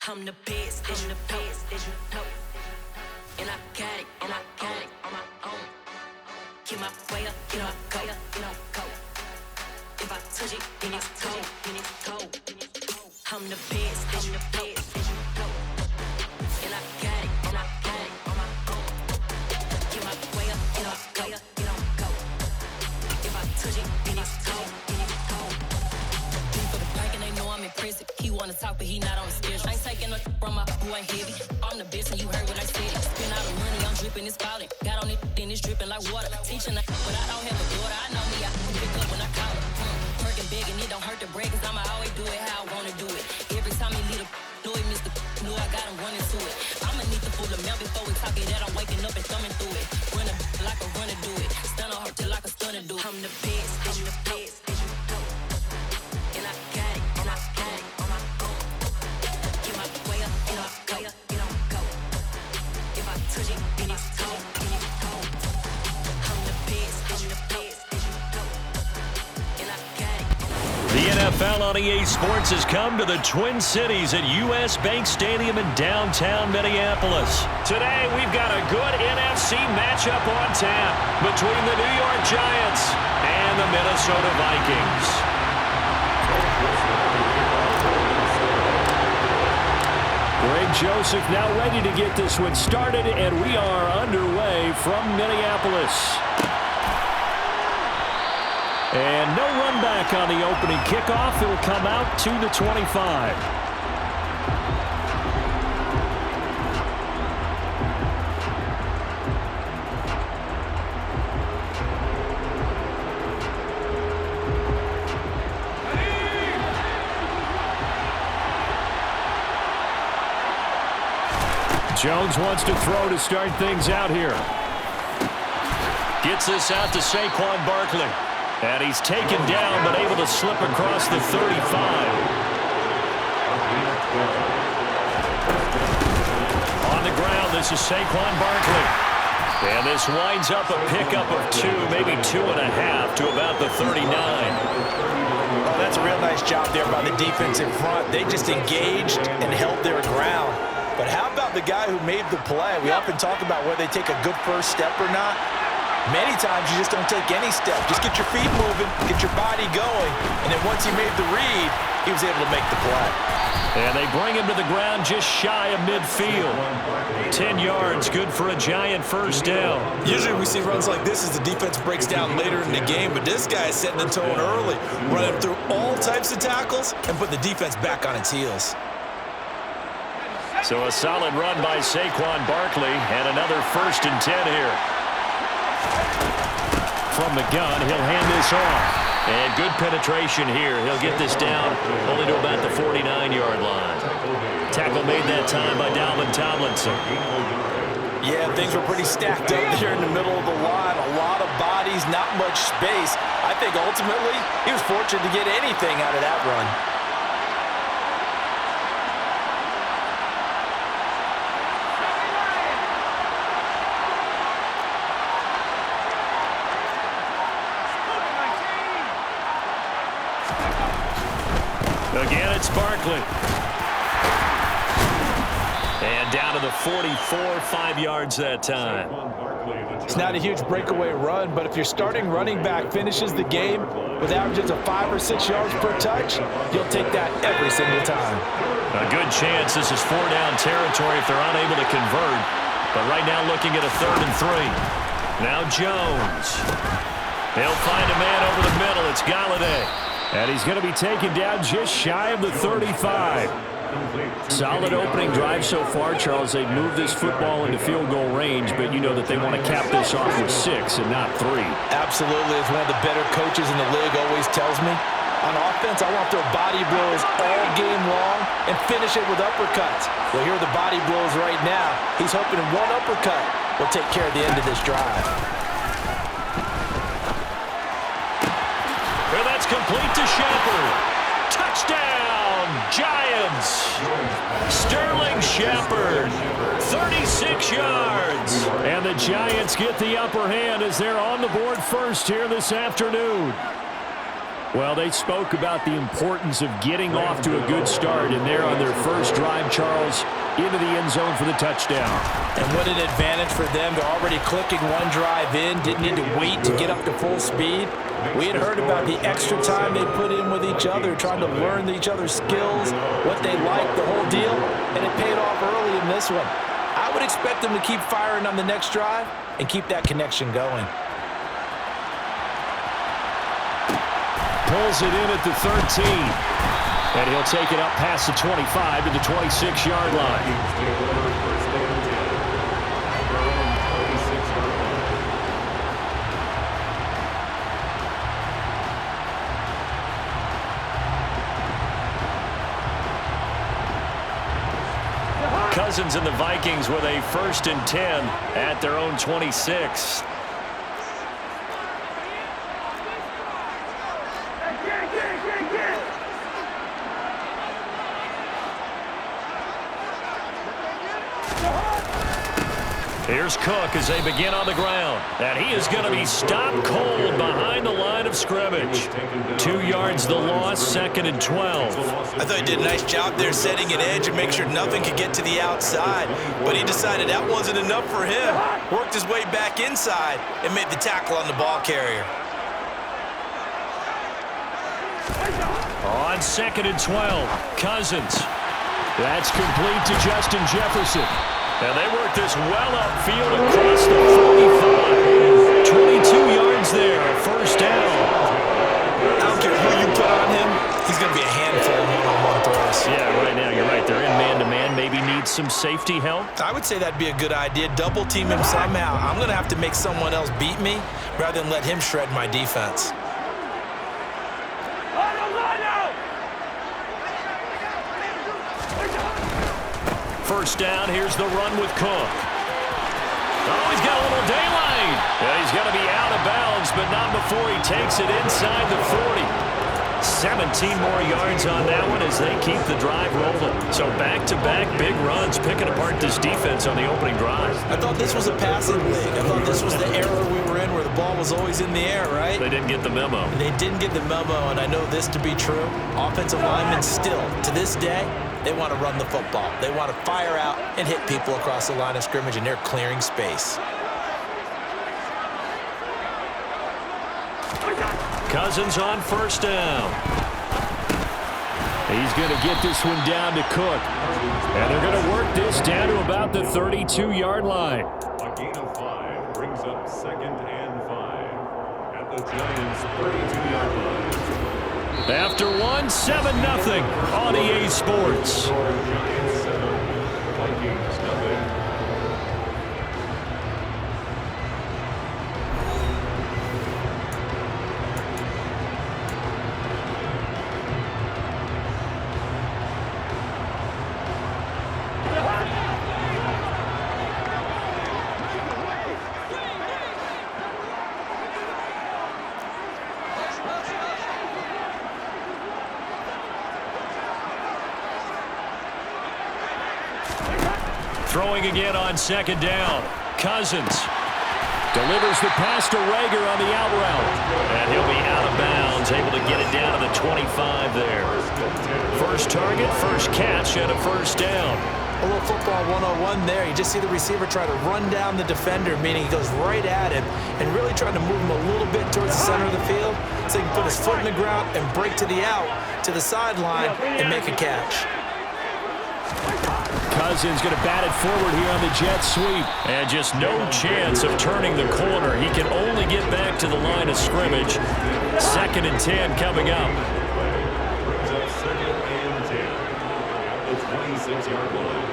I'm the best, I'm the best, as you know. And I got it, on my own. Get my way up, get my go, go. If I touch it, then it's cold. I'm the best, as you know. And I got it, on my own. Get my way up, get my go. If I touch it, then it's cold. For the bank and they know I'm impressive. He wanna talk, but he not on the schedule. I ain't taking no from my boy heavy. I'm the best and you heard what I said. Spend all the money, I'm dripping, it's falling. Got on it, then it's dripping like water. Teaching but I don't have a daughter. I know me, I can pick up when I call her. Working big and it don't hurt to break, cause I'ma always do it how I wanna do it. Every time he lead a know it, Mr. Know I got him running to it. I'ma need the full amount before we talk it that I'm waking up and thumbing through it. Run a like a runner do it. Stun on her till like a stunner do it. I'm the best, as you know. And I got it, on my own. Get my way up, get my go. If I touch it, then it's cold. I'm the best, as you know. And I got it. The NFL on EA Sports has come to the Twin Cities at U.S. Bank Stadium in downtown Minneapolis. Today, we've got a good NFC matchup on tap between the New York Giants and the Minnesota Vikings. Greg Joseph now ready to get this one started, and we are underway from Minneapolis. And no run back on the opening kickoff. It'll come out to the 25. Jones wants to throw to start things out here. Gets this out to Saquon Barkley. And he's taken down, but able to slip across the 35. On the ground, this is Saquon Barkley. And this winds up a pickup of 2, maybe 2.5 to about the 39. Oh, that's a real nice job there by the defense in front. They just engaged and held their ground. But how about the guy who made the play? We often talk about whether they take a good first step or not. Many times you just don't take any step. Just get your feet moving, get your body going, and then once he made the read, he was able to make the play. And they bring him to the ground just shy of midfield. 10 yards, good for a Giant first down. Usually we see runs like this as the defense breaks down later in the game, but this guy is setting the tone early, running through all types of tackles and put the defense back on its heels. So a solid run by Saquon Barkley, and another 1st and 10 here. From the gun, he'll hand this off. And good penetration here. He'll get this down only to about the 49-yard line. Tackle made that time by Dalvin Tomlinson. Yeah, things were pretty stacked up there in the middle of the line. A lot of bodies, not much space. I think ultimately he was fortunate to get anything out of that run. Again, it's Barkley. And down to the 44, 5 yards that time. It's not a huge breakaway run, but if your starting running back finishes the game with averages of 5 or 6 yards per touch, you'll take that every single time. A good chance this is 4-down territory if they're unable to convert. But right now looking at a 3rd and 3. Now Jones. They'll find a man over the middle. It's Galladay. And he's going to be taken down just shy of the 35. Solid opening drive so far, Charles. They've moved this football into field goal range, but you know that they want to cap this off with 6 and not 3. Absolutely. As one of the better coaches in the league always tells me, on offense, I want to throw body blows all game long and finish it with uppercuts. Well, here are the body blows right now. He's hoping one uppercut will take care of the end of this drive. Well, that's complete to Shepard. Touchdown, Giants. Sterling Shepard, 36 yards. And the Giants get the upper hand as they're on the board first here this afternoon. Well, they spoke about the importance of getting off to a good start, and they're on their first drive, Charles, into the end zone for the touchdown. And what an advantage for them. They're already clicking one drive in, didn't need to wait to get up to full speed. We had heard about the extra time they put in with each other, trying to learn each other's skills, what they like, the whole deal, and it paid off early in this one. I would expect them to keep firing on the next drive and keep that connection going. Pulls it in at the 13. And he'll take it up past the 25 to the 26-yard line. Cousins and the Vikings with a 1st and 10 at their own 26. Here's Cook as they begin on the ground. And he is going to be stopped cold behind the line of scrimmage. 2 yards the loss, 2nd and 12. I thought he did a nice job there setting an edge and make sure nothing could get to the outside. But he decided that wasn't enough for him. Worked his way back inside and made the tackle on the ball carrier. On 2nd and 12, Cousins. That's complete to Justin Jefferson. And they work this well upfield across the 45. 22 yards there, 1st down. I don't care who you put on him, he's going to be a handful of one-on-one throws. Yeah, right now, you're right. They're in man-to-man. Maybe needs some safety help. I would say that'd be a good idea. Double team him somehow. I'm going to have to make someone else beat me rather than let him shred my defense. First down, here's the run with Cook. Oh, he's got a little daylight. Yeah, he's going to be out of bounds, but not before he takes it inside the 40. 17 more yards on that one as they keep the drive rolling. So back-to-back big runs, picking apart this defense on the opening drive. I thought this was a passing league. I thought this was the era we were in where the ball was always in the air, right? They didn't get the memo. They didn't get the memo, and I know this to be true. Offensive linemen still, to this day, they want to run the football. They want to fire out and hit people across the line of scrimmage, and they're clearing space. Cousins on 1st down. He's going to get this one down to Cook. And they're going to work this down to about the 32-yard line. A gain of 5 brings up 2nd and 5 at the Giants' 32-yard line. After 1-7-0 on EA Sports. Giants 7, Vikings nothing. Throwing again on 2nd down. Cousins delivers the pass to Rager on the out route. And he'll be out of bounds, able to get it down to the 25 there. First target, first catch, and a 1st down. A little football 101 there. You just see the receiver try to run down the defender, meaning he goes right at him and really trying to move him a little bit towards the center of the field so he can put his foot in the ground and break to the out, to the sideline, and make a catch. Cousins going to bat it forward here on the jet sweep. And just no chance of turning the corner. He can only get back to the line of scrimmage. 2nd and 10 coming up. Brings up 2nd and 10 at the 26-yard line.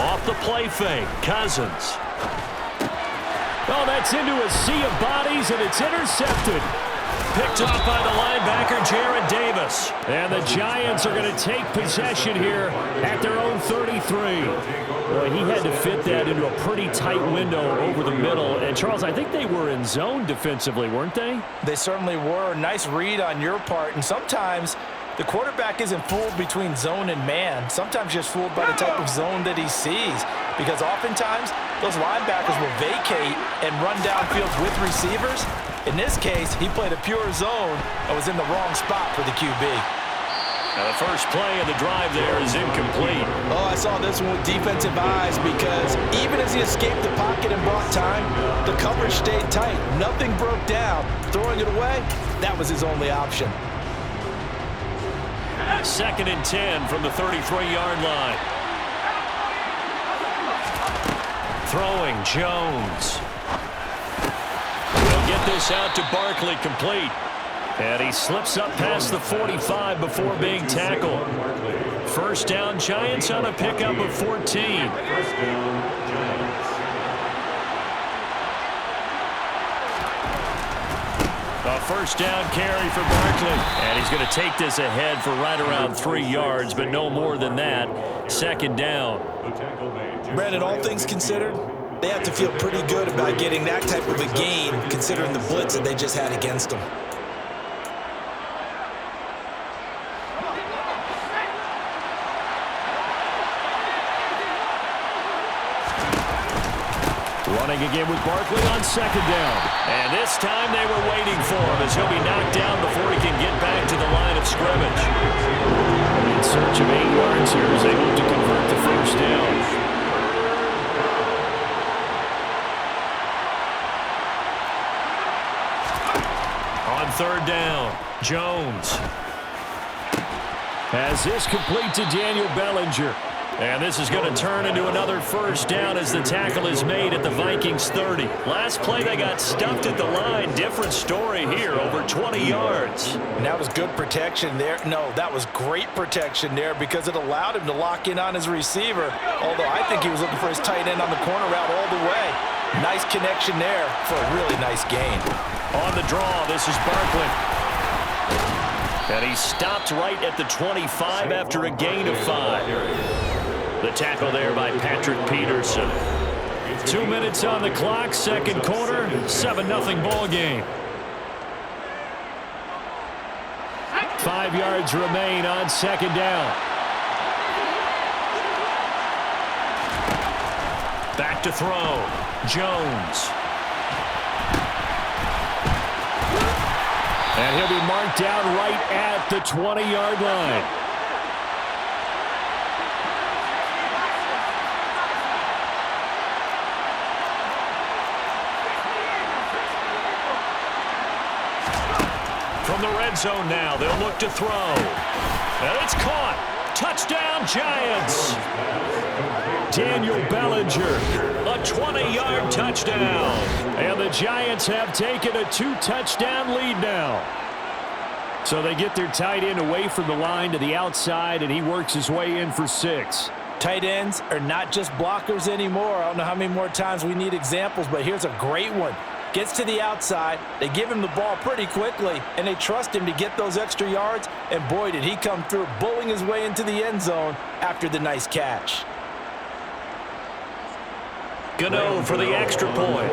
Off the play fake, Cousins. Oh, that's into a sea of bodies, and it's intercepted. Picked off by the linebacker, Jared Davis. And the Giants are going to take possession here at their own 33. Boy, he had to fit that into a pretty tight window over the middle. And, Charles, I think they were in zone defensively, weren't they? They certainly were. Nice read on your part. And sometimes the quarterback isn't fooled between zone and man. Sometimes just fooled by the type of zone that he sees. Because oftentimes, those linebackers will vacate and run downfield with receivers. In this case, he played a pure zone and was in the wrong spot for the QB. Now the first play of the drive there is incomplete. Oh, I saw this one with defensive eyes because even as he escaped the pocket and bought time, the coverage stayed tight. Nothing broke down. Throwing it away, that was his only option. 2nd and 10 from the 33-yard line. Throwing, Jones. He'll get this out to Barkley, complete. And he slips up past the 45 before being tackled. First down, Giants on a pickup of 14. First down, Giants. A first down carry for Barkley. And he's going to take this ahead for right around 3 yards, but no more than that. 2nd down. Brandon, all things considered, they have to feel pretty good about getting that type of a gain considering the blitz that they just had against them. Running again with Barkley on 2nd down. And this time they were waiting for him as he'll be knocked down before he can get back to the line of scrimmage. In search of 8 yards here as they hope to convert the first down. On 3rd down, Jones has this complete to Daniel Bellinger. And this is going to turn into another first down as the tackle is made at the Vikings 30. Last play, they got stuffed at the line. Different story here, over 20 yards. And that was good protection there. No, that was great protection there because it allowed him to lock in on his receiver. Although I think he was looking for his tight end on the corner route all the way. Nice connection there for a really nice gain. On the draw, this is Barkley. And he stopped right at the 25 after a gain of 5. The tackle there by Patrick Peterson. 2 minutes on the clock, 2nd quarter, 7-0 ball game. 5 yards remain on 2nd down. Back to throw. Jones. And he'll be marked down right at the 20-yard line. From the red zone now, they'll look to throw. And it's caught. Touchdown, Giants. Daniel Bellinger, a 20-yard touchdown. And the Giants have taken a 2-touchdown lead now. So they get their tight end away from the line to the outside, and he works his way in for 6. Tight ends are not just blockers anymore. I don't know how many more times we need examples, but here's a great one. Gets to the outside, they give him the ball pretty quickly, and they trust him to get those extra yards, and boy, did he come through, bullying his way into the end zone after the nice catch. Gano for the extra point.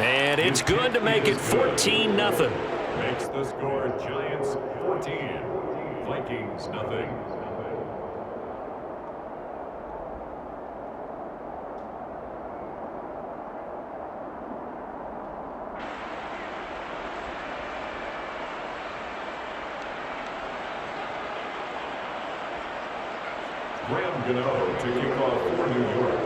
And it's good to make it 14-0. Makes the score Giants 14, Vikings nothing. Graham Gano to kick off for New York.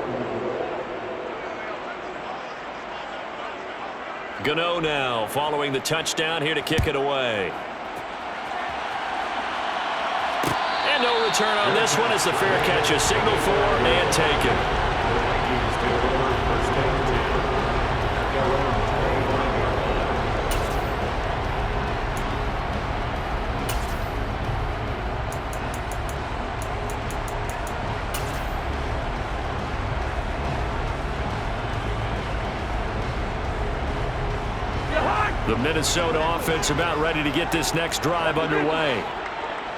Gano now following the touchdown here to kick it away. And no return on this one as the fair catch is signaled for and taken. The Minnesota offense about ready to get this next drive underway.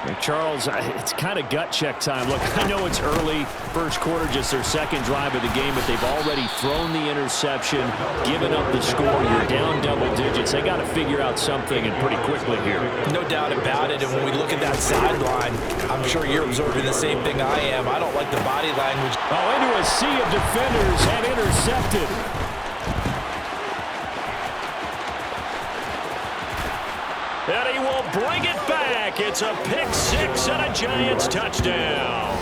Hey, Charles, it's kind of gut check time. Look, I know it's early, first quarter, just their second drive of the game, but they've already thrown the interception, given up the score. You're down double digits. They got to figure out something, and pretty quickly here. No doubt about it, and when we look at that sideline, I'm sure you're observing the same thing I am. I don't like the body language. Oh, into a sea of defenders and intercepted. And he will bring it back. It's a pick six and a Giants touchdown.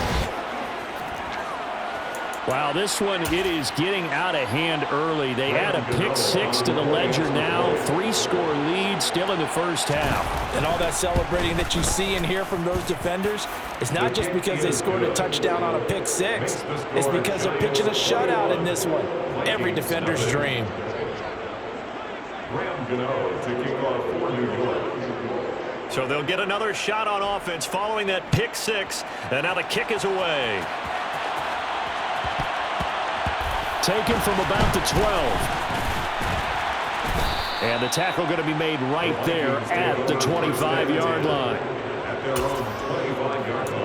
Wow, this one, it is getting out of hand early. They add a pick six to the ledger now. 3-score lead still in the first half. And all that celebrating that you see and hear from those defenders, it's not just because they scored a touchdown on a pick six. It's because they're pitching a shutout in this one. Every defender's dream. To kick off for New York. So they'll get another shot on offense following that pick six. And now the kick is away. Taken from about the 12. And the tackle going to be made right there at the 25-yard line. At their own 25-yard line.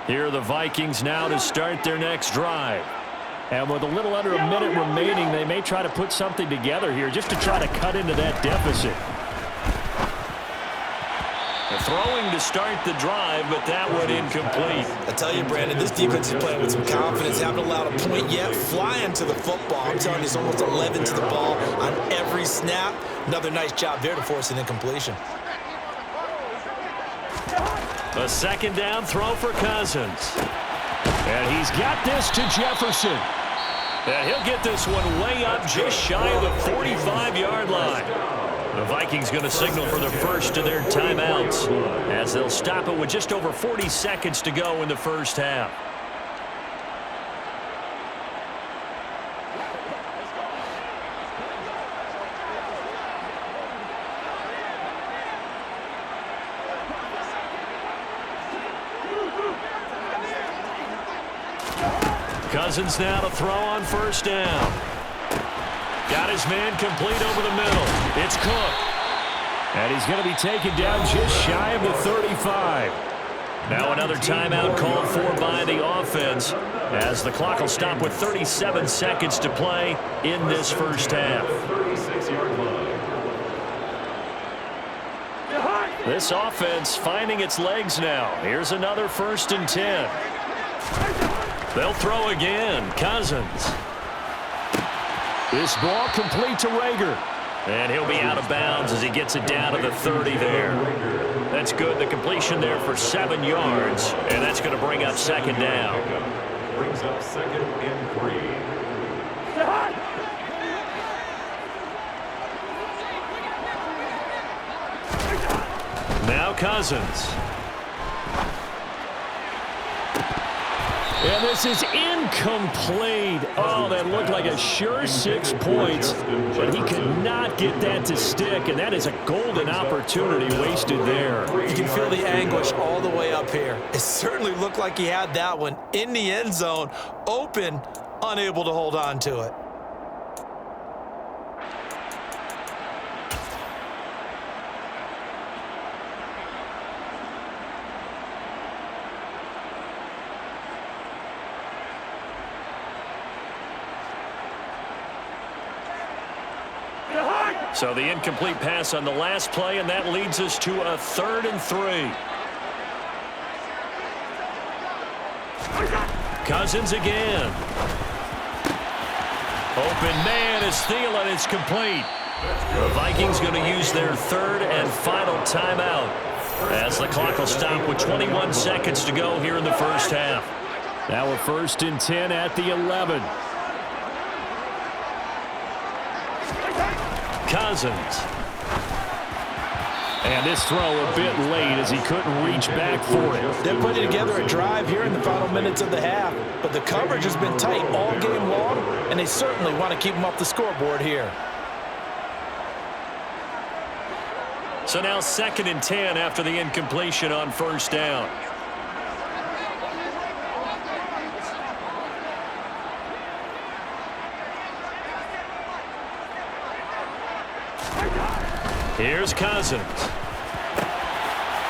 Here are the Vikings now to start their next drive. And with a little under a minute remaining, they may try to put something together here just to try to cut into that deficit. They're throwing to start the drive, but that one incomplete. I tell you, Brandon, this defense is playing with some confidence. Haven't allowed a point yet. Flying to the football. I'm telling you, it's almost 11 to the ball on every snap. Another nice job there to force an incompletion. A second down throw for Cousins. And he's got this to Jefferson. And he'll get this one way up just shy of the 45-yard line. The Vikings going to signal for the first of their timeouts as they'll stop it with just over 40 seconds to go in the first half. Cousins now to throw on first down. Got his man complete over the middle. It's Cook. And he's going to be taken down just shy of the 35. Now another timeout called for by the offense as the clock will stop with 37 seconds to play in this first half. 36-yard line. This offense finding its legs now. Here's another 1st and 10. They'll throw again. Cousins. This ball complete to Rager. And he'll be out of bounds as he gets it down to the 30 there. That's good. The completion there for 7 yards. And that's going to bring up second down. Brings up 2nd and 3. Now Cousins. And this is incomplete. Oh, that looked like a sure 6 points, but he could not get that to stick, and that is a golden opportunity wasted there. You can feel the anguish all the way up here. It certainly looked like he had that one in the end zone, open, unable to hold on to it. So the incomplete pass on the last play, and that leads us to a 3rd and 3. Cousins again. Open man is Thielen. It's complete. The Vikings going to use their 3rd and final timeout as the clock will stop with 21 seconds to go here in the first half. Now a 1st and 10 at the 11. Cousins. And this throw a bit late as he couldn't reach back for it. They're putting together a drive here in the final minutes of the half, but the coverage has been tight all game long, and they certainly want to keep them off the scoreboard here. So now 2nd and 10 after the incompletion on first down. Here's Cousins.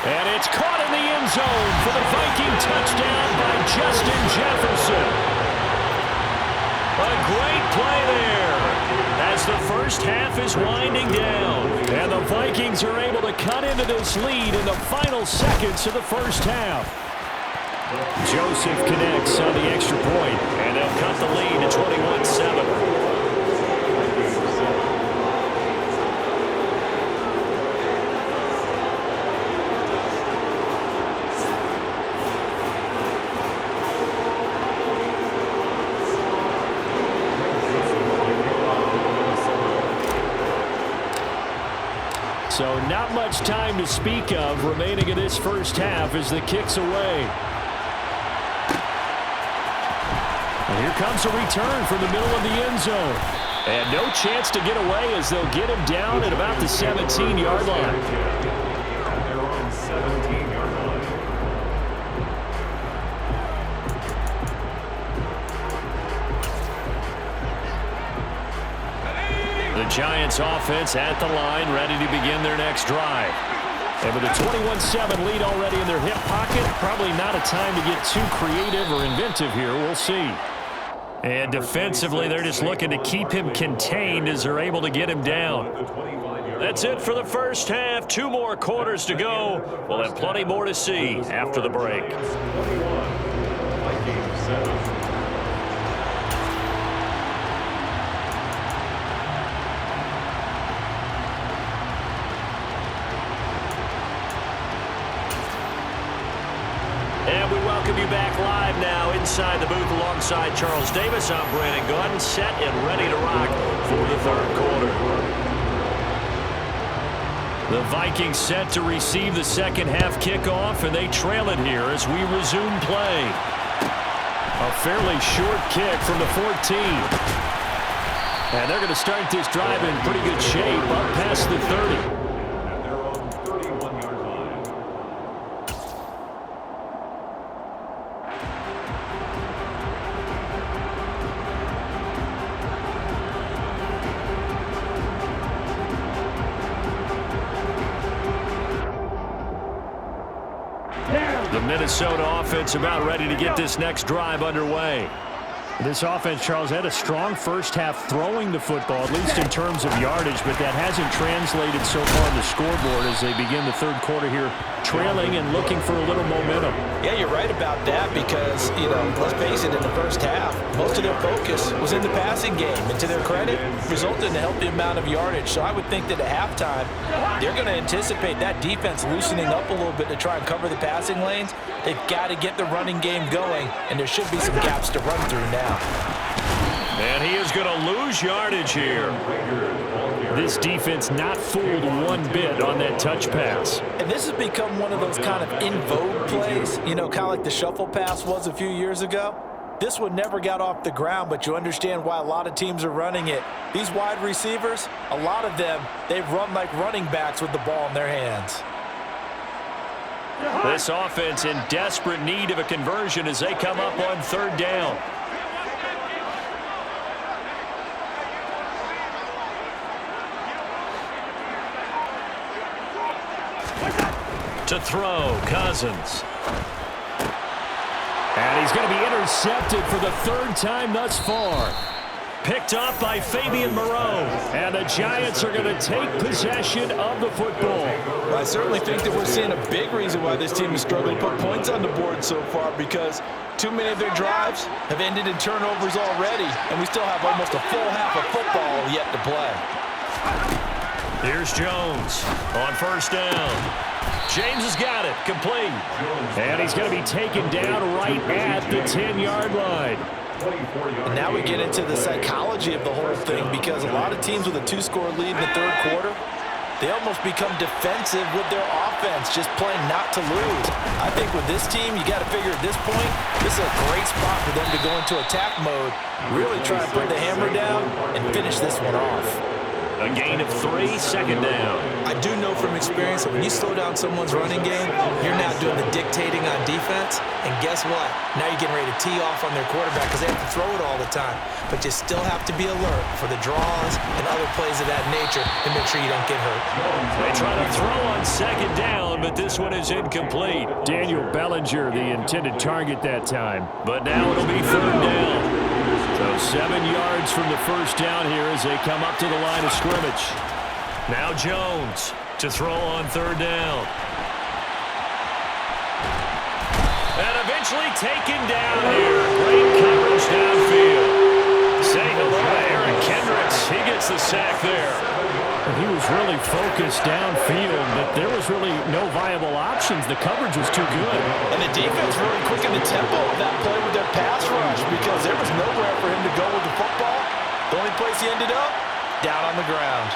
And it's caught in the end zone for the Viking touchdown by Justin Jefferson. A great play there as the first half is winding down. And the Vikings are able to cut into this lead in the final seconds of the first half. Joseph connects on the extra point, and they'll cut the lead to 21-7. So not much time to speak of remaining in this first half as the kick's away. And here comes a return from the middle of the end zone. And no chance to get away as they'll get him down at about the 17-yard line. They're on 17-yard line. The Giants offense at the line, ready to begin their next drive. And with a 21-7 lead already in their hip pocket, probably not a time to get too creative or inventive here. We'll see. And defensively, they're just looking to keep him contained as they're able to get him down. That's it for the first half. 2 more quarters to go. We'll have plenty more to see after the break. And we welcome you back live now inside the booth alongside Charles Davis. I'm Brandon Gordon, set and ready to rock for the third quarter. The Vikings set to receive the second half kickoff, and they trail it here as we resume play. A fairly short kick from the 14. And they're going to start this drive in pretty good shape up past the 30. The Minnesota offense about ready to get this next drive underway. This offense, Charles, had a strong first half throwing the football, at least in terms of yardage, but that hasn't translated so far on the scoreboard as they begin the third quarter here, trailing and looking for a little momentum. Yeah, you're right about that because, let's face it, in the first half, most of their focus was in the passing game. And to their credit, resulted in a healthy amount of yardage. So I would think that at halftime, they're going to anticipate that defense loosening up a little bit to try and cover the passing lanes. They've got to get the running game going, and there should be some gaps to run through now. And he is going to lose yardage here. This defense not fooled one bit on that touch pass. And this has become one of those kind of in vogue plays, kind of like the shuffle pass was a few years ago. This one never got off the ground, but you understand why a lot of teams are running it. These wide receivers, a lot of them, they run like running backs with the ball in their hands. This offense in desperate need of a conversion as they come up on third down. To throw, Cousins. And he's going to be intercepted for the third time thus far. Picked up by Fabian Moreau. And the Giants are going to take possession of the football. Well, I certainly think that we're seeing a big reason why this team has struggled to put points on the board so far, because too many of their drives have ended in turnovers already, and we still have almost a full half of football yet to play. Here's Jones on first down. James has got it, complete. And he's going to be taken down right at the 10-yard line. And now we get into the psychology of the whole thing, because a lot of teams with a 2-score lead in the third quarter, they almost become defensive with their offense, just playing not to lose. I think with this team, you got to figure at this point, this is a great spot for them to go into attack mode, really try and put the hammer down and finish this one off. A gain of 3, second down. I do know from experience that when you slow down someone's running game, you're now doing the dictating on defense. And guess what? Now you're getting ready to tee off on their quarterback because they have to throw it all the time. But you still have to be alert for the draws and other plays of that nature to make sure you don't get hurt. They try to throw on second down, but this one is incomplete. Daniel Bellinger, the intended target that time. But now it'll be third down. So 7 yards from the first down here as they come up to the line of scrimmage. Now Jones to throw on third down. And eventually taken down here. Great coverage downfield. Say hello to Eric Kendricks. He gets the sack there. He was really focused downfield, but there was really no viable options. The coverage was too good. And the defense really quickened the tempo of that play with their pass rush because there was nowhere for him to go with the football. The only place he ended up, down on the ground.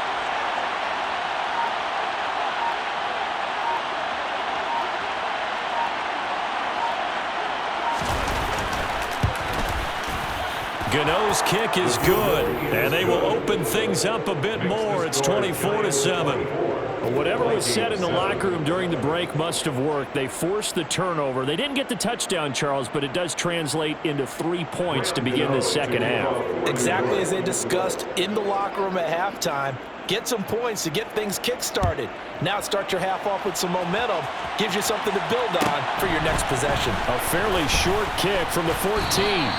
Gano's kick is good, and they will open things up a bit more. It's 24-7. Whatever was said in the locker room during the break must have worked. They forced the turnover. They didn't get the touchdown, Charles, but it does translate into 3 points to begin the second half. Exactly as they discussed in the locker room at halftime. Get some points to get things kick-started. Now start your half off with some momentum. Gives you something to build on for your next possession. A fairly short kick from the 14.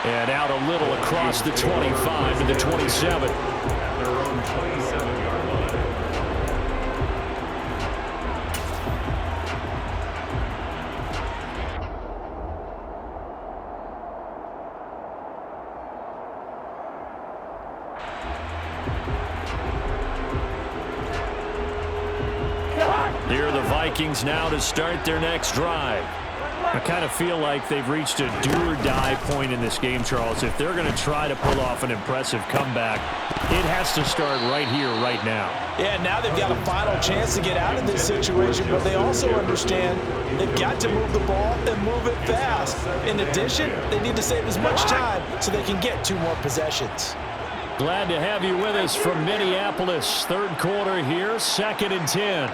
And out a little across the 25 to the 27. At their own 27-yard line. Here are the Vikings now to start their next drive. I kind of feel like they've reached a do-or-die point in this game, Charles. If they're going to try to pull off an impressive comeback, it has to start right here, right now. Yeah, now they've got a final chance to get out of this situation, but they also understand they've got to move the ball and move it fast. In addition, they need to save as much time so they can get 2 more possessions. Glad to have you with us from Minneapolis. Third quarter here, 2nd and 10.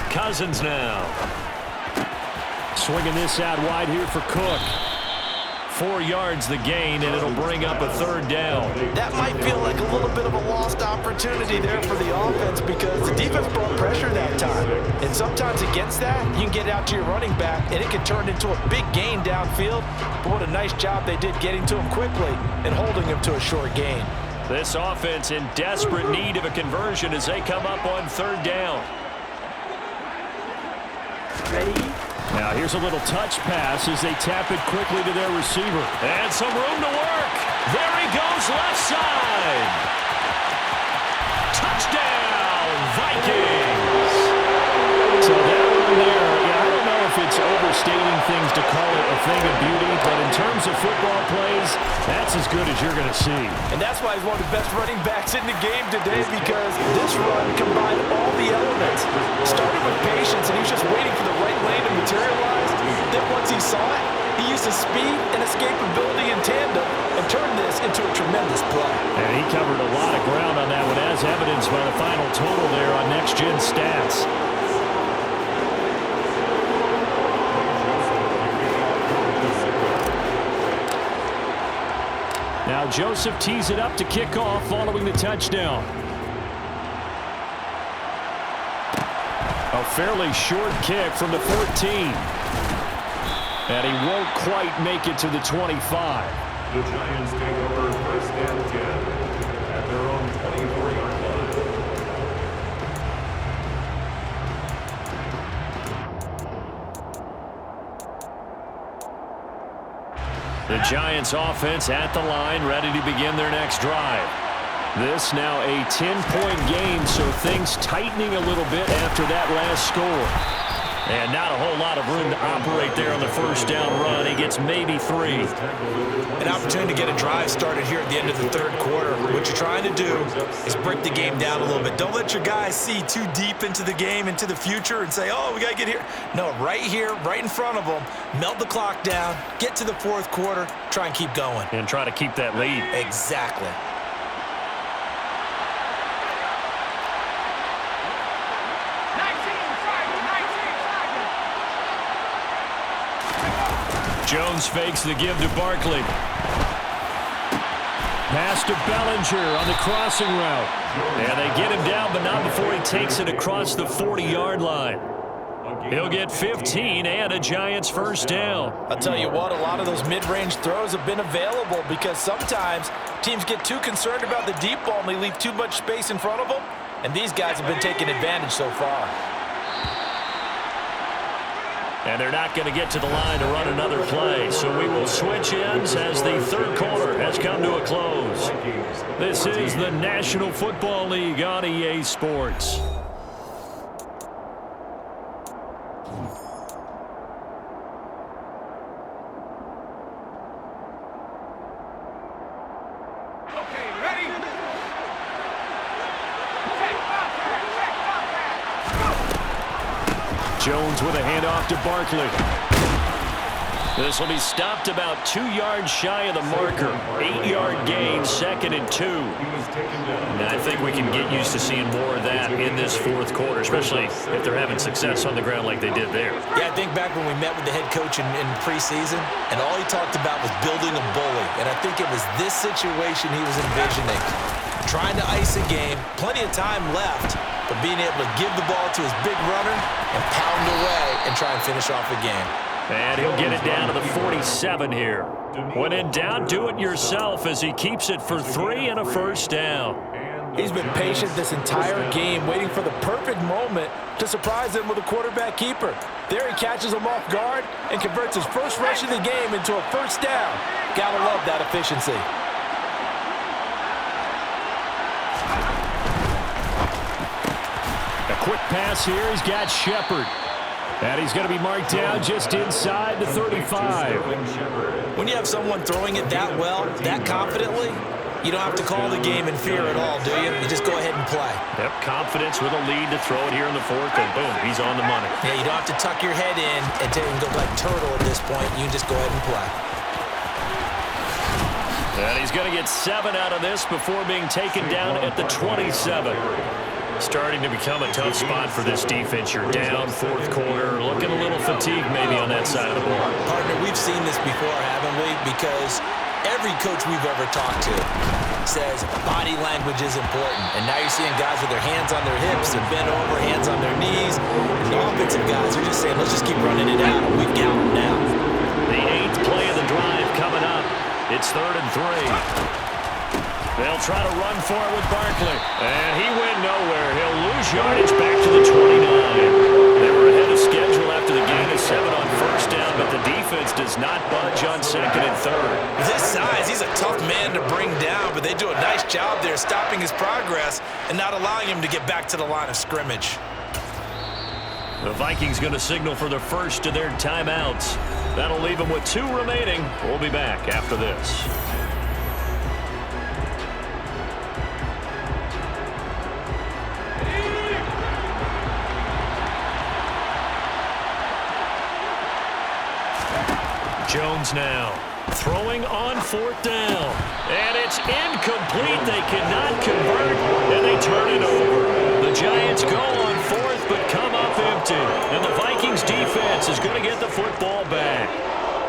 Cousins now. Swinging this out wide here for Cook. 4 yards the gain, and it'll bring up a third down. That might feel like a little bit of a lost opportunity there for the offense because the defense brought pressure that time. And sometimes against that, you can get out to your running back, and it can turn into a big gain downfield. But what a nice job they did getting to him quickly and holding him to a short gain. This offense in desperate need of a conversion as they come up on third down. Now here's a little touch pass as they tap it quickly to their receiver. And some room to work. There he goes, left side. Touchdown, Vikings. So that one there, I don't know if it's overstating things to call it a thing of beauty, but in terms of football plays, that's as good as you're going to see. And that's why he's one of the best running backs in the game today because this run combined all the elements. Started with patience, and he was just waiting for the right lane to materialize. Then once he saw it, he used his speed and escapability in tandem and turned this into a tremendous play. And he covered a lot of ground on that one, as evidenced by the final total there on Next Gen Stats. Now Joseph tees it up to kick off following the touchdown. A fairly short kick from the 14. And he won't quite make it to the 25. The Giants take over 1st and 10 at their own 24-yard line. The Giants offense at the line, ready to begin their next drive. This now a 10-point game, so things tightening a little bit after that last score. And not a whole lot of room to operate there on the first down run. He gets maybe 3. An opportunity to get a drive started here at the end of the third quarter. What you're trying to do is break the game down a little bit. Don't let your guys see too deep into the game, into the future, and say, oh, we got to get here. No, right here, right in front of them, melt the clock down, get to the fourth quarter, try and keep going. And try to keep that lead. Exactly. Jones fakes the give to Barkley. Pass to Bellinger on the crossing route. And they get him down, but not before he takes it across the 40-yard line. He'll get 15 and a Giants first down. I'll tell you what, a lot of those mid-range throws have been available because sometimes teams get too concerned about the deep ball and they leave too much space in front of them. And these guys have been taking advantage so far. And they're not going to get to the line to run another play. So we will switch ends as the third quarter has come to a close. This is the National Football League on EA Sports. Jones with a handoff to Barkley. This will be stopped about 2 yards shy of the marker. 8-yard gain, 2nd and 2. And I think we can get used to seeing more of that in this fourth quarter, especially if they're having success on the ground like they did there. Yeah, I think back when we met with the head coach in preseason, and all he talked about was building a bully. And I think it was this situation he was envisioning. Trying to ice a game, plenty of time left, but being able to give the ball to his big runner and pound away and try and finish off the game. And he'll get it down to the 47 here. When in doubt, do it yourself as he keeps it for 3 and a first down. He's been patient this entire game, waiting for the perfect moment to surprise him with a quarterback keeper. There he catches him off guard and converts his first rush of the game into a first down. Gotta love that efficiency. Quick pass here. He's got Shepard. And he's going to be marked down just inside the 35. When you have someone throwing it that well, that confidently, you don't have to call the game in fear at all, do you? You just go ahead and play. Yep, confidence with a lead to throw it here in the fourth, and boom, he's on the money. Yeah, you don't have to tuck your head in and go like turtle at this point. You just go ahead and play. And he's going to get 7 out of this before being taken down at the 27. Starting to become a tough spot for this defense. You're down fourth quarter, looking a little fatigued maybe on that side of the ball. Partner, we've seen this before, haven't we? Because every coach we've ever talked to says body language is important. And now you're seeing guys with their hands on their hips, they're bent over, hands on their knees. And the offensive guys are just saying, let's just keep running it out. We've got them now. The 8th play of the drive coming up. It's 3rd and 3. They'll try to run for it with Barkley. And he went nowhere. He'll lose yardage back to the 29. They were ahead of schedule after the gain of 7 on first down, but the defense does not budge on 2nd and 3rd. With his size, he's a tough man to bring down, but they do a nice job there stopping his progress and not allowing him to get back to the line of scrimmage. The Vikings going to signal for the first of their timeouts. That'll leave them with 2 remaining. We'll be back after this. Jones now throwing on 4th down. And it's incomplete. They cannot convert, and they turn it over. The Giants go on 4th, but come up empty. And the Vikings defense is going to get the football back.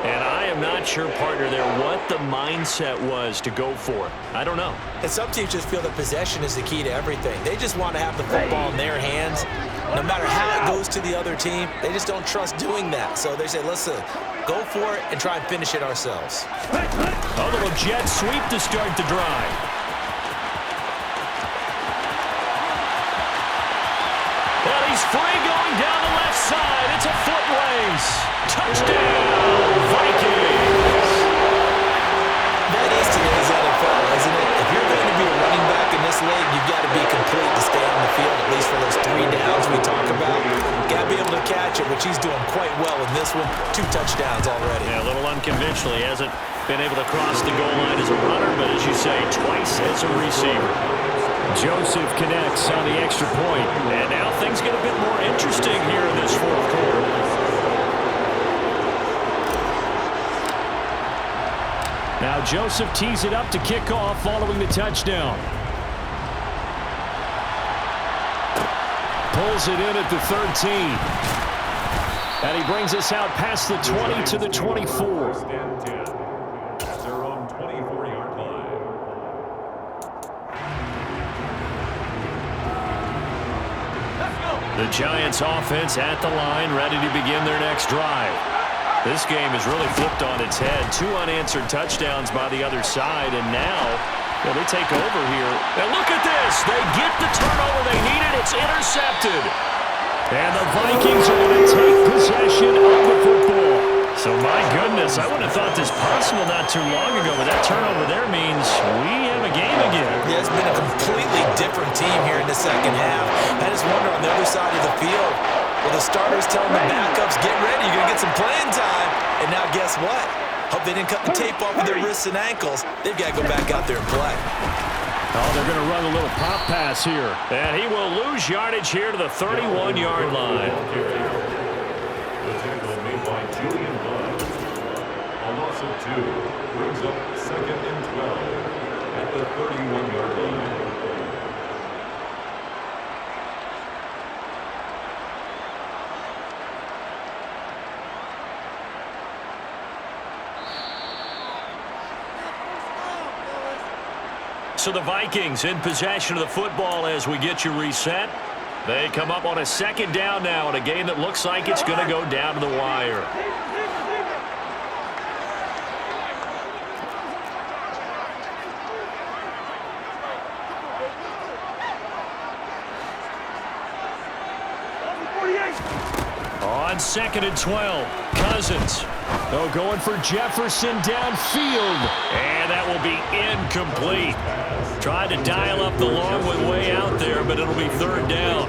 And I am not sure, partner, there what the mindset was to go for it. I don't know. And some teams just feel that possession is the key to everything. They just want to have the football in their hands. No matter how it goes to the other team, they just don't trust doing that. So they say, listen, go for it and try and finish it ourselves. A little jet sweep to start the drive. And he's free going down the left side. It's a foot race. Touchdown, Vikings. That is today's NFL, isn't it? If you're going to be a running back in this league, you've got to be complete to stay on the field, at least for those 3 downs we talk about. Got to be able to catch match it, which he's doing quite well in this one. 2 touchdowns already. Yeah, a little unconventional. He hasn't been able to cross the goal line as a runner, but as you say, twice as a receiver. Joseph connects on the extra point, and now things get a bit more interesting here in this fourth quarter. Now Joseph tees it up to kick off following the touchdown. Pulls it in at the 13. And he brings us out past the 20 to the 24. First and 10 at their own 24-yard line. The Giants offense at the line, ready to begin their next drive. This game has really flipped on its head. 2 unanswered touchdowns by the other side, and now they take over here. And look at this. They get the turnover they needed. It's intercepted. And the Vikings are going to take possession of the football. So, my goodness, I wouldn't have thought this possible not too long ago, but that turnover there means we have a game again. Yeah, it's been a completely different team here in the second half. I just wonder on the other side of the field, well, the starters telling the backups, get ready, you're going to get some playing time. And now guess what? Hope they didn't cut the tape off of their wrists and ankles. They've got to go back out there and play. Oh, they're going to run a little pop pass here. And he will lose yardage here to the 31-yard line. The tackle made by Julian Love. A loss of 2 brings up 2nd and 12 at the 31-yard line. So the Vikings in possession of the football as we get you reset. They come up on a 2nd down now in a game that looks like it's going to go down to the wire. On 2nd and 12, Cousins. Oh, going for Jefferson downfield. And that will be incomplete. Tried to dial up the long one way out there, but it'll be 3rd down.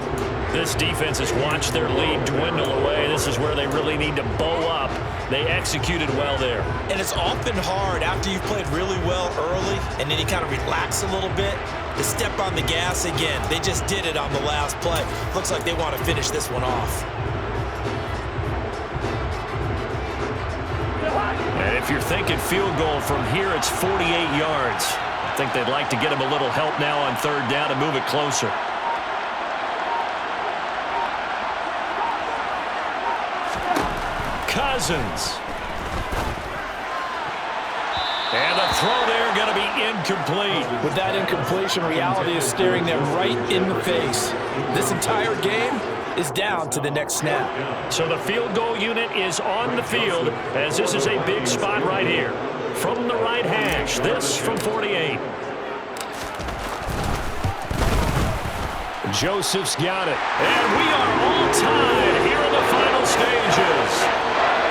This defense has watched their lead dwindle away. This is where they really need to bow up. They executed well there. And it's often hard after you've played really well early and then you kind of relax a little bit to step on the gas again. They just did it on the last play. Looks like they want to finish this one off. And if you're thinking field goal from here, it's 48 yards. I think they'd like to get him a little help now on 3rd down to move it closer. Cousins. And the throw there going to be incomplete. With that incompletion, reality is staring them right in the face. This entire game is down to the next snap. So the field goal unit is on the field as this is a big spot right here. From the right hash, this from 48. Joseph's got it. And we are all tied here in the final stages.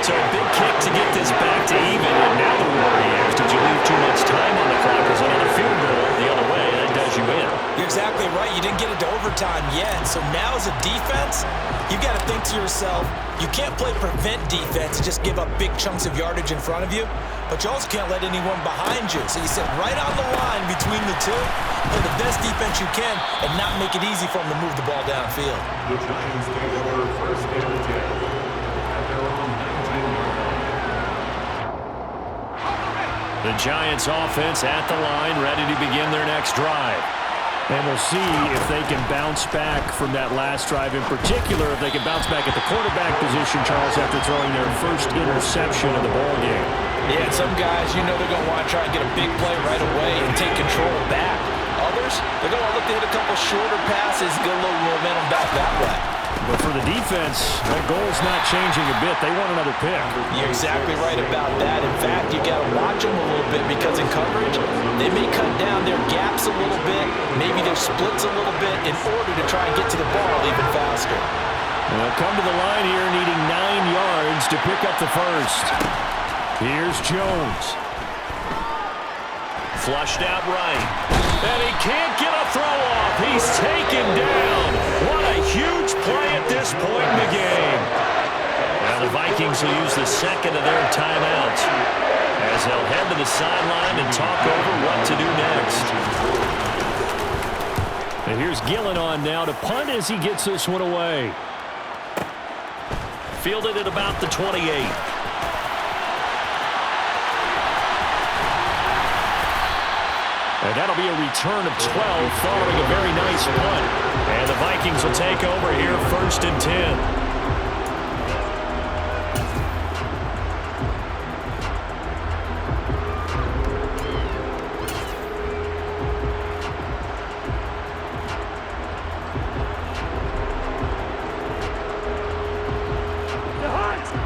So a big kick to get this back to even. And now the worry is, did you leave too much time on the clock? Because another field goal the other way, that does you in. You're exactly right. You didn't get it to overtime yet. So now as a defense, you've got to think to yourself, you can't play prevent defense and just give up big chunks of yardage in front of you, but you also can't let anyone behind you. So you sit right on the line between the two, play the best defense you can, and not make it easy for them to move the ball downfield. The Giants take over 1st and 10 at their own 19-yard line. The Giants offense at the line, ready to begin their next drive. And we'll see if they can bounce back from that last drive. In particular, if they can bounce back at the quarterback position, Charles, after throwing their first interception of the ballgame. Yeah, some guys, you know they're going to want to try and get a big play right away and take control back. Others, they're going to look to hit a couple shorter passes, get a little momentum back that way. But for the defense, that goal's not changing a bit. They want another pick. You're exactly right about that. In fact, you got to watch them a little bit because in coverage, they may cut down their gaps a little bit, maybe their splits a little bit in order to try and get to the ball even faster. They'll come to the line here needing 9 yards to pick up the first. Here's Jones. Flushed out right. And he can't get a throw off. He's taken down. What a huge play at this point in the game. the Vikings will use the second of their timeouts as they'll head to the sideline and talk over what to do next. And here's Gillen on now to punt as he gets this one away. Fielded at about the 28. And that'll be a return of 12 following a very nice punt. And the Vikings will take over here, 1st and 10.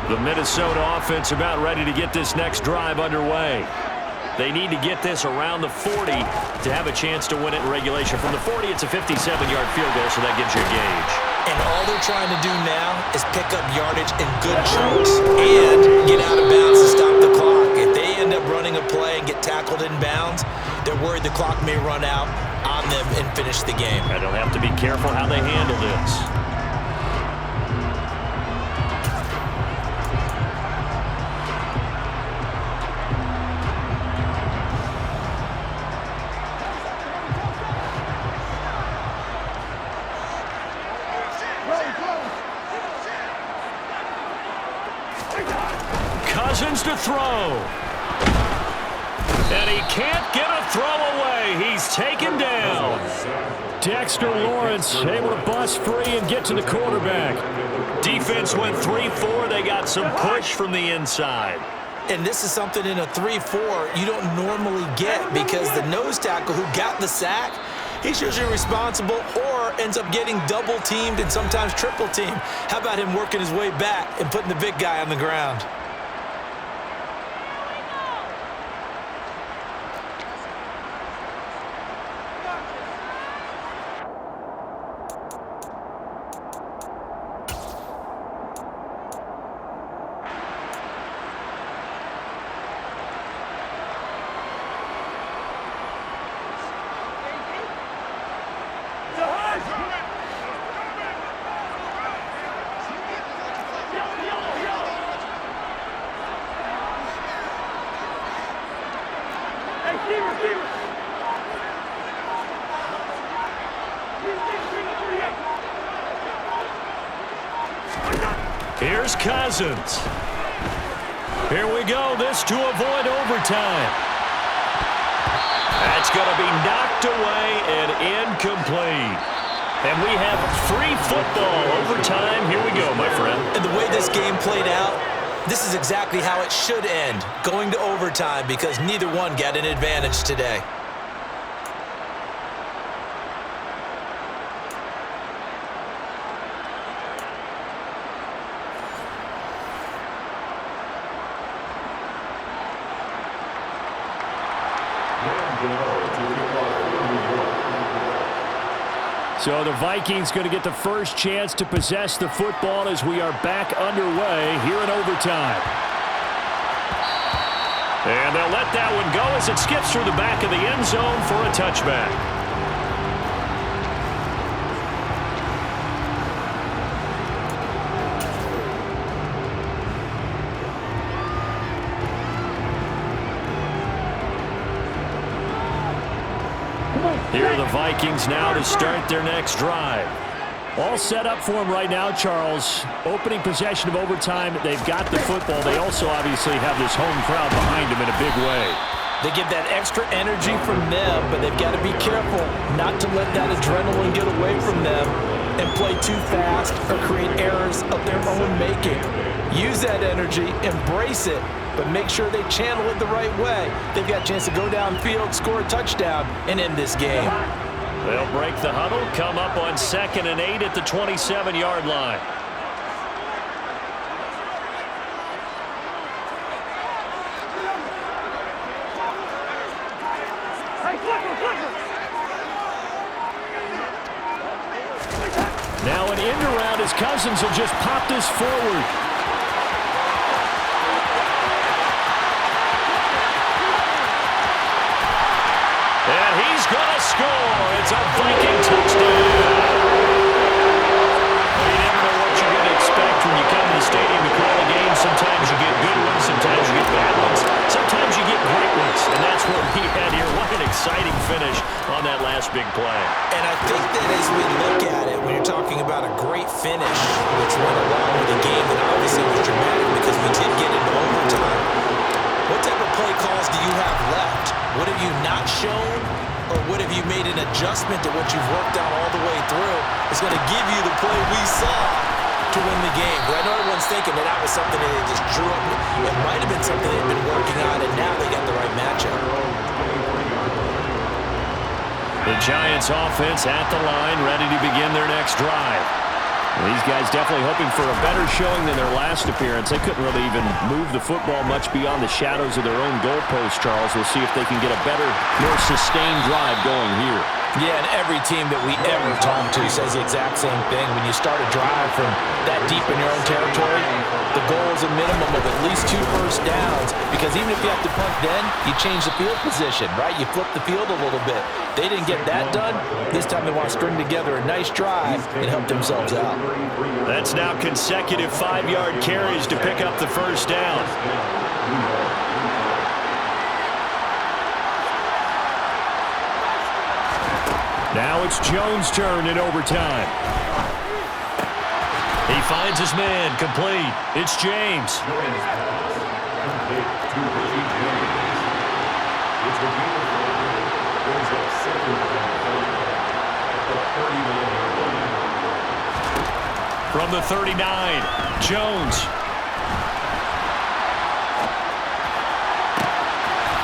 The Minnesota offense about ready to get this next drive underway. They need to get this around the 40 to have a chance to win it in regulation. From the 40, it's a 57-yard field goal, so that gives you a gauge. And all they're trying to do now is pick up yardage in good chunks and get out of bounds to stop the clock. If they end up running a play and get tackled in bounds, they're worried the clock may run out on them and finish the game. And they'll have to be careful how they handle this. Cousins to throw. And he can't get a throw away. He's taken down. Dexter Lawrence able to bust free and get to the quarterback. Defense went 3-4. They got some push from the inside. And this is something in a 3-4 you don't normally get because the nose tackle who got the sack, he's usually responsible or ends up getting double-teamed and sometimes triple-teamed. How about him working his way back and putting the big guy on the ground? Here's Cousins. Here we go. This to avoid overtime. That's going to be knocked away and incomplete. And we have free football overtime. Here we go, my friend. And the way this game played out, this is exactly how it should end, going to overtime because neither one got an advantage today. So the Vikings going to get the first chance to possess the football as we are back underway here in overtime. And they'll let that one go as it skips through the back of the end zone for a touchback. Here are the Vikings now to start their next drive. All set up for them right now, Charles. Opening possession of overtime. They've got the football. They also obviously have this home crowd behind them in a big way. They get that extra energy from them, but they've got to be careful not to let that adrenaline get away from them and play too fast or create errors of their own making. Use that energy, embrace it, but make sure they channel it the right way. They've got a chance to go downfield, score a touchdown, and end this game. They'll break the huddle, come up on 2nd and 8 at the 27-yard line. Now an end around as Cousins will just pop this forward. And he's going to score. It's a Viking touchdown. Well, you never know what you're going to expect when you come to the stadium to call a game. talking about a great finish, which went along with a game that obviously was dramatic because we did get into overtime. What type of play calls do you have left? What have you not shown, or what have you made an adjustment to what you've worked out all the way through? It's going to give you the play we saw to win the game. But I know everyone's thinking that that was something that they just drew up. It might have been something they've been working on, and now they got the right matchup. The Giants offense at the line, ready to begin their next drive. These guys definitely hoping for a better showing than their last appearance. They couldn't really even move the football much beyond the shadows of their own goalpost, Charles. We'll see if they can get a better, more sustained drive going here. Yeah, and every team that we ever talk to says the exact same thing. When you start a drive from that deep in your own territory, the goal is a minimum of at least 2 first downs, because even if you have to punt then, you change the field position, right? You flip the field a little bit. They didn't get that done. This time they want to string together a nice drive and help themselves out. That's now consecutive 5-yard carries to pick up the first down. Now it's Jones' turn in overtime. He finds his man, complete. It's James. From the 39, Jones.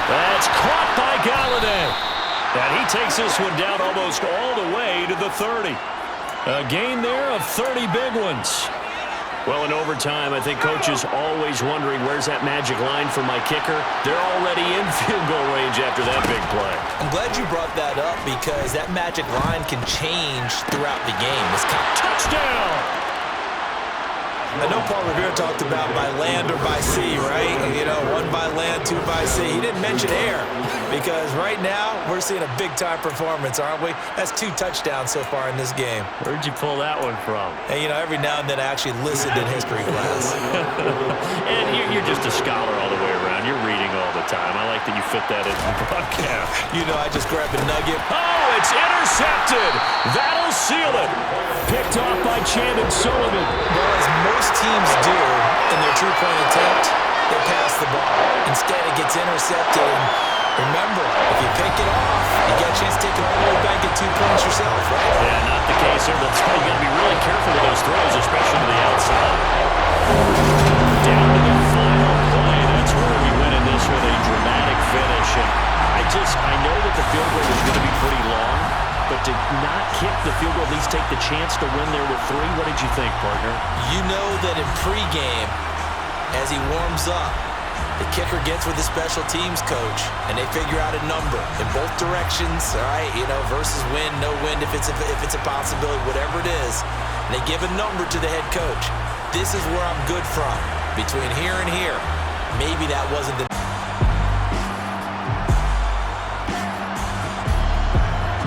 That's caught by Galladay. And he takes this one down almost all the way to the 30. A gain there of 30 big ones. Well, in overtime, I think Coach is always wondering, where's that magic line for my kicker? They're already in field goal range after that big play. I'm glad you brought that up, because that magic line can change throughout the game. It's Touchdown! I know Paul Revere talked about by land or by sea, right? You know, 1 by land, 2 by sea. He didn't mention air, because right now we're seeing a big-time performance, aren't we? That's 2 touchdowns so far in this game. Where'd you pull that one from? And, you know, every now and then I actually listened in history class. And you're just a scholar all the way around. You're reading all the time. I like that you fit that in the broadcast. You know, I just grabbed a nugget. Oh, it's intercepted. That'll seal it. Picked off by Chandon Sullivan. Well, as most teams do in their two-point attempt, they pass the ball. Instead, it gets intercepted. And remember, if you pick it off, you get a chance to take it all the way back and get 2 points yourself, right? Yeah, not the case here. That's why you got to be really careful with those throws, especially to the outside. Down to the final play. That's where we win in this with a dramatic finish. And I know that the field goal is going to be pretty long, but to not kick the field goal, at least take the chance to win there with 3, what did you think, partner? You know that in pregame, as he warms up, the kicker gets with the special teams coach, and they figure out a number in both directions, all right? You know, versus win, no win, if it's a possibility, whatever it is. And they give a number to the head coach. This is where I'm good from. Between here and here, maybe that wasn't the